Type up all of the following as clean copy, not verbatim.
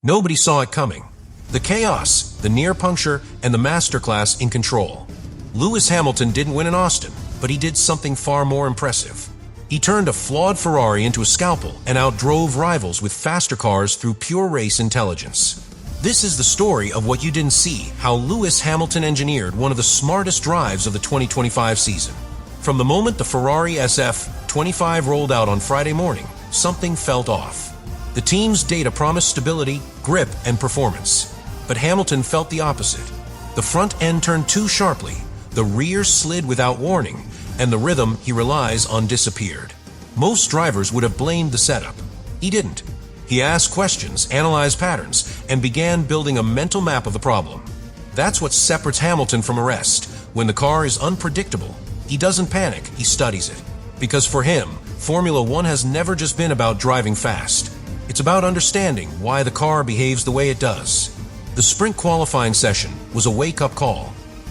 Nobody saw it coming. The chaos, the near puncture, and the masterclass in control. Lewis Hamilton didn't win in Austin, but he did something far more impressive. He turned a flawed Ferrari into a scalpel and outdrove rivals with faster cars through pure race intelligence. This is the story of what you didn't see, how Lewis Hamilton engineered one of the smartest drives of the 2025 season. From the moment the Ferrari SF25 rolled out on Friday morning, something felt off. The team's data promised stability, grip, and performance. But Hamilton felt the opposite. The front end turned too sharply, the rear slid without warning, and the rhythm he relies on disappeared. Most drivers would have blamed the setup. He didn't. He asked questions, analyzed patterns, and began building a mental map of the problem. That's what separates Hamilton from the rest. When the car is unpredictable, he doesn't panic, he studies it. Because for him, Formula One has never just been about driving fast. It's about understanding why the car behaves the way it does. The sprint qualifying session was a wake-up call.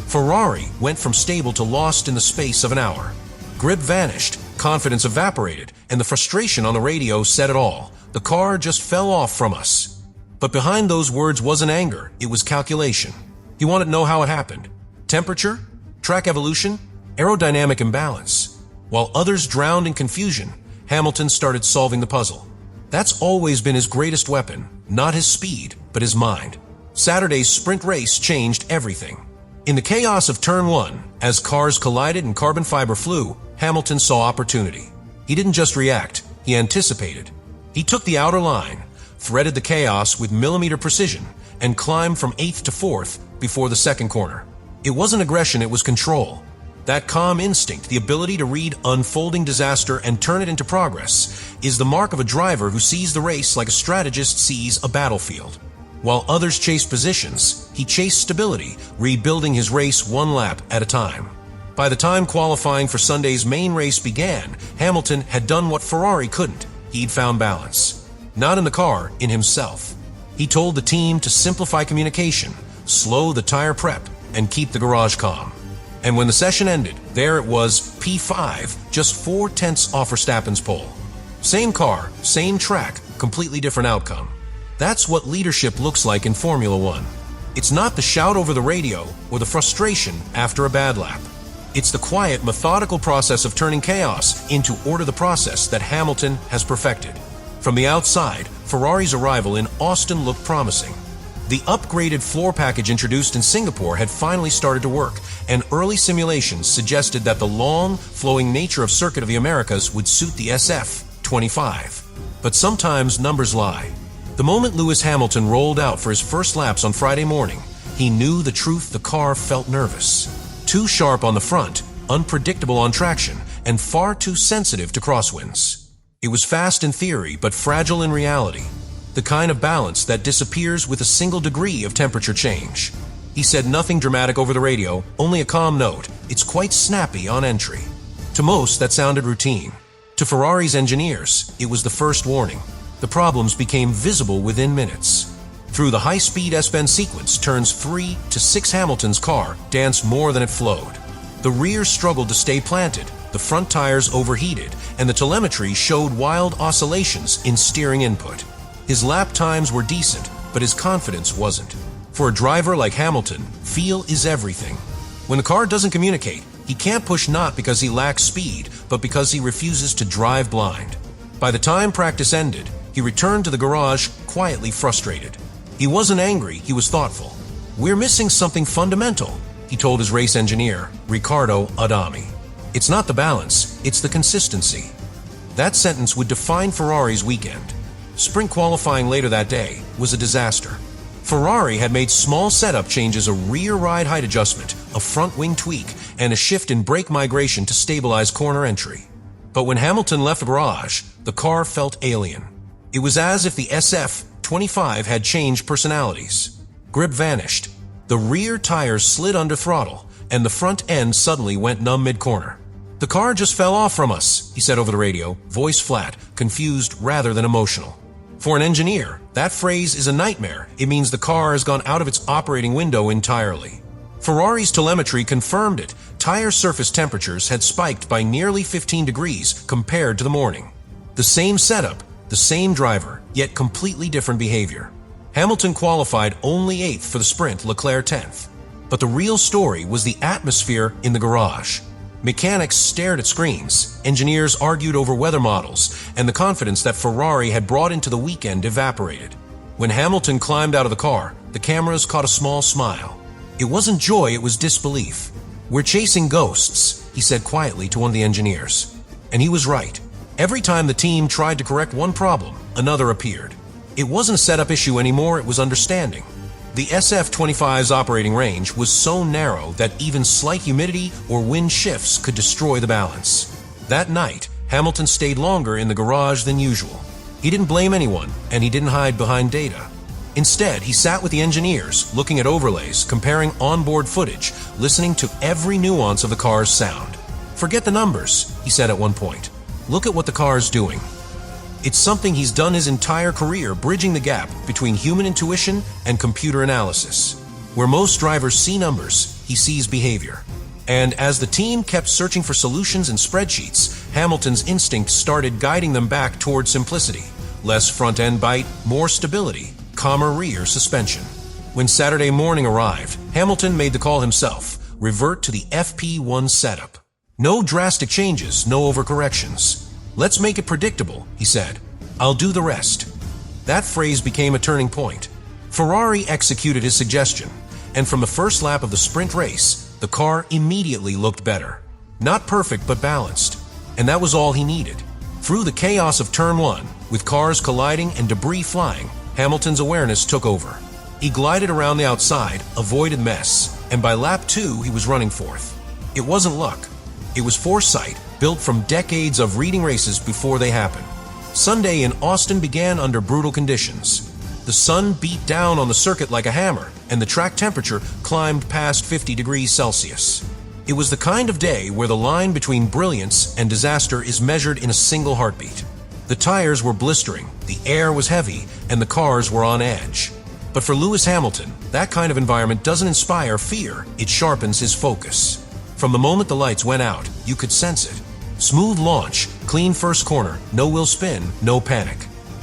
Ferrari went from stable to lost in the space of an hour. Grip vanished, confidence evaporated, and the frustration on the radio said it all. The car just fell off from us. But behind those words wasn't anger, it was calculation. He wanted to know how it happened. Temperature? Track evolution? Aerodynamic imbalance? While others drowned in confusion, Hamilton started solving the puzzle. That's always been his greatest weapon, not his speed, but his mind. Saturday's sprint race changed everything. In the chaos of Turn 1, as cars collided and carbon fiber flew, Hamilton saw opportunity. He didn't just react, he anticipated. He took the outer line, threaded the chaos with millimeter precision, and climbed from 8th to 4th before the second corner. It wasn't aggression, it was control. That calm instinct, the ability to read unfolding disaster and turn it into progress, is the mark of a driver who sees the race like a strategist sees a battlefield. While others chased positions, he chased stability, rebuilding his race one lap at a time. By the time qualifying for Sunday's main race began, Hamilton had done what Ferrari couldn't. He'd found balance. Not in the car, in himself. He told the team to simplify communication, slow the tire prep, and keep the garage calm. And when the session ended, there it was, P5, just 0.4 off Verstappen's pole. Same car, same track, completely different outcome. That's what leadership looks like in Formula One. It's not the shout over the radio or the frustration after a bad lap. It's the quiet, methodical process of turning chaos into order, the process that Hamilton has perfected. From the outside, Ferrari's arrival in Austin looked promising. The upgraded floor package introduced in Singapore had finally started to work, and early simulations suggested that the long, flowing nature of Circuit of the Americas would suit the SF25. But sometimes numbers lie. The moment Lewis Hamilton rolled out for his first laps on Friday morning, he knew the truth. The car felt nervous. Too sharp on the front, unpredictable on traction, and far too sensitive to crosswinds. It was fast in theory, but fragile in reality. The kind of balance that disappears with a single degree of temperature change. He said nothing dramatic over the radio, only a calm note. It's quite snappy on entry. To most, that sounded routine. To Ferrari's engineers, it was the first warning. The problems became visible within minutes. Through the high-speed S-bend sequence, turns 3 to 6, Hamilton's car danced more than it flowed. The rear struggled to stay planted, the front tires overheated, and the telemetry showed wild oscillations in steering input. His lap times were decent, but his confidence wasn't. For a driver like Hamilton, feel is everything. When the car doesn't communicate, he can't push, not because he lacks speed, but because he refuses to drive blind. By the time practice ended, he returned to the garage quietly frustrated. He wasn't angry, he was thoughtful. "We're missing something fundamental," he told his race engineer, Riccardo Adami. "It's not the balance, it's the consistency." That sentence would define Ferrari's weekend. Sprint qualifying later that day was a disaster. Ferrari had made small setup changes, a rear ride height adjustment, a front wing tweak, and a shift in brake migration to stabilize corner entry. But when Hamilton left the garage, the car felt alien. It was as if the SF25 had changed personalities. Grip vanished. The rear tires slid under throttle, and the front end suddenly went numb mid-corner. "The car just fell off from us," he said over the radio, voice flat, confused rather than emotional. For an engineer, that phrase is a nightmare. It means the car has gone out of its operating window entirely. Ferrari's telemetry confirmed it. Tire surface temperatures had spiked by nearly 15 degrees compared to the morning. The same setup, the same driver, yet completely different behavior. Hamilton qualified only 8th for the sprint, Leclerc 10th. But the real story was the atmosphere in the garage. Mechanics stared at screens, engineers argued over weather models, and the confidence that Ferrari had brought into the weekend evaporated. When Hamilton climbed out of the car, the cameras caught a small smile. It wasn't joy, it was disbelief. "We're chasing ghosts," he said quietly to one of the engineers. And he was right. Every time the team tried to correct one problem, another appeared. It wasn't a setup issue anymore, it was understanding. The SF-25's operating range was so narrow that even slight humidity or wind shifts could destroy the balance. That night, Hamilton stayed longer in the garage than usual. He didn't blame anyone, and he didn't hide behind data. Instead, he sat with the engineers, looking at overlays, comparing onboard footage, listening to every nuance of the car's sound. "Forget the numbers," he said at one point. "Look at what the car's doing." It's something he's done his entire career, bridging the gap between human intuition and computer analysis. Where most drivers see numbers, he sees behavior. And as the team kept searching for solutions in spreadsheets, Hamilton's instinct started guiding them back toward simplicity. Less front-end bite, more stability, calmer rear suspension. When Saturday morning arrived, Hamilton made the call himself: revert to the FP1 setup. No drastic changes, no overcorrections. "Let's make it predictable," he said. "I'll do the rest." That phrase became a turning point. Ferrari executed his suggestion, and from the first lap of the sprint race, the car immediately looked better. Not perfect, but balanced. And that was all he needed. Through the chaos of Turn 1, with cars colliding and debris flying, Hamilton's awareness took over. He glided around the outside, avoided mess, and by lap 2, he was running fourth. It wasn't luck. It was foresight, built from decades of reading races before they happened. Sunday in Austin began under brutal conditions. The sun beat down on the circuit like a hammer, and the track temperature climbed past 50 degrees Celsius. It was the kind of day where the line between brilliance and disaster is measured in a single heartbeat. The tires were blistering, the air was heavy, and the cars were on edge. But for Lewis Hamilton, that kind of environment doesn't inspire fear, it sharpens his focus. From the moment the lights went out, you could sense it. Smooth launch, clean first corner, no wheel spin, no panic.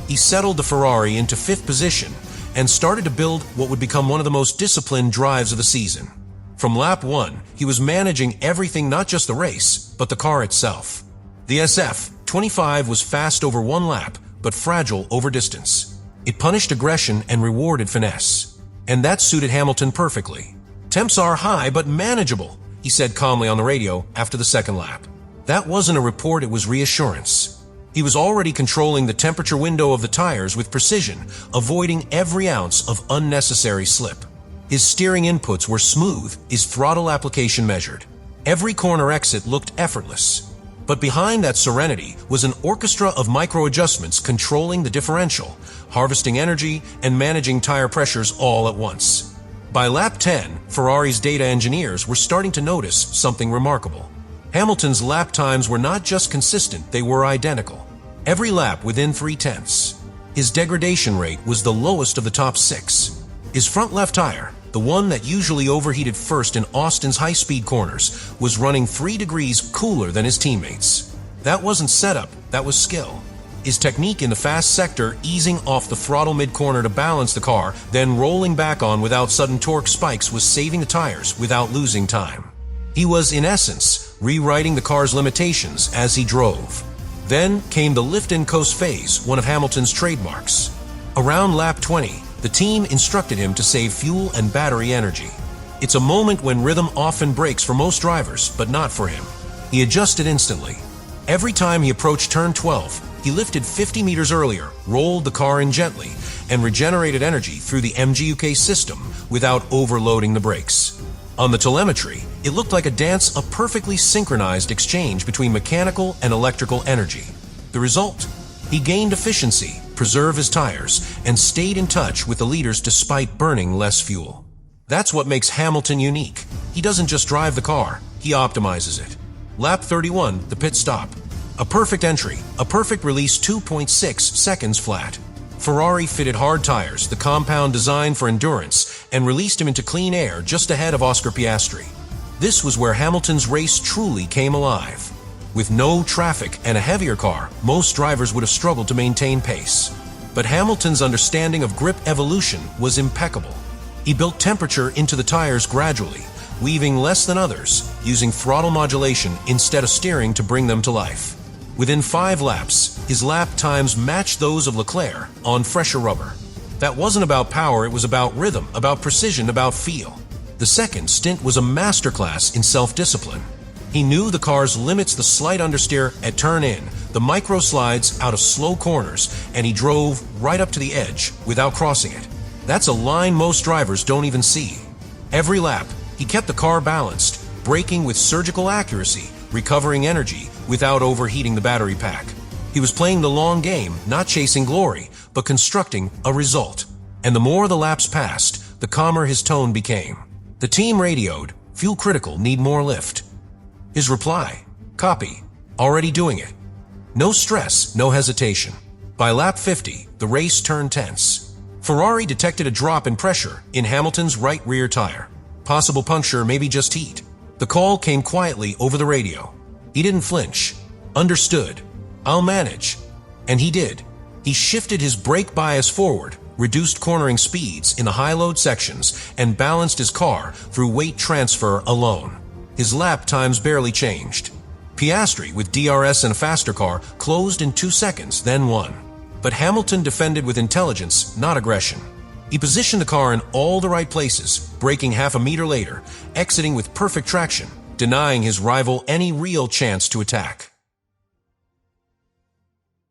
He settled the Ferrari into 5th position and started to build what would become one of the most disciplined drives of the season. From lap 1, he was managing everything, not just the race, but the car itself. The SF-25 was fast over one lap, but fragile over distance. It punished aggression and rewarded finesse. And that suited Hamilton perfectly. "Temps are high, but manageable," he said calmly on the radio after the second lap. That wasn't a report, it was reassurance. He was already controlling the temperature window of the tires with precision, avoiding every ounce of unnecessary slip. His steering inputs were smooth, his throttle application measured. Every corner exit looked effortless. But behind that serenity was an orchestra of micro-adjustments controlling the differential, harvesting energy, and managing tire pressures all at once. By lap 10, Ferrari's data engineers were starting to notice something remarkable. Hamilton's lap times were not just consistent, they were identical. Every lap within 3/10. His degradation rate was the lowest of the top 6. His front left tire, the one that usually overheated first in Austin's high-speed corners, was running 3 degrees cooler than his teammates. That wasn't setup, that was skill. His technique in the fast sector, easing off the throttle mid-corner to balance the car, then rolling back on without sudden torque spikes, was saving the tires without losing time. He was, in essence, rewriting the car's limitations as he drove. Then came the lift-and-coast phase, one of Hamilton's trademarks. Around lap 20, the team instructed him to save fuel and battery energy. It's a moment when rhythm often breaks for most drivers, but not for him. He adjusted instantly. Every time he approached turn 12, he lifted 50 meters earlier, rolled the car in gently, and regenerated energy through the MGUK system without overloading the brakes. On the telemetry, it looked like a dance, a perfectly synchronized exchange between mechanical and electrical energy. The result? He gained efficiency, preserved his tires, and stayed in touch with the leaders despite burning less fuel. That's what makes Hamilton unique. He doesn't just drive the car, he optimizes it. Lap 31, the pit stop. A perfect entry, a perfect release, 2.6 seconds flat. Ferrari fitted hard tires, the compound designed for endurance, and released him into clean air just ahead of Oscar Piastri. This was where Hamilton's race truly came alive. With no traffic and a heavier car, most drivers would have struggled to maintain pace. But Hamilton's understanding of grip evolution was impeccable. He built temperature into the tires gradually, weaving less than others, using throttle modulation instead of steering to bring them to life. Within 5 laps, his lap times matched those of Leclerc on fresher rubber. That wasn't about power, it was about rhythm, about precision, about feel. The second stint was a masterclass in self-discipline. He knew the car's limits, the slight understeer at turn in, the micro slides out of slow corners, and he drove right up to the edge without crossing it. That's a line most drivers don't even see. Every lap, he kept the car balanced, braking with surgical accuracy, recovering energy without overheating the battery pack. He was playing the long game, not chasing glory, but constructing a result. And the more the laps passed, the calmer his tone became. The team radioed, "Fuel critical, need more lift." His reply, "Copy, already doing it." No stress, no hesitation. By lap 50, the race turned tense. Ferrari detected a drop in pressure in Hamilton's right rear tire. Possible puncture, maybe just heat. The call came quietly over the radio. He didn't flinch. Understood. "I'll manage." And he did. He shifted his brake bias forward, reduced cornering speeds in the high-load sections, and balanced his car through weight transfer alone. His lap times barely changed. Piastri, with DRS and a faster car, closed in 2 seconds, then won. But Hamilton defended with intelligence, not aggression. He positioned the car in all the right places, braking half a meter later, exiting with perfect traction, denying his rival any real chance to attack.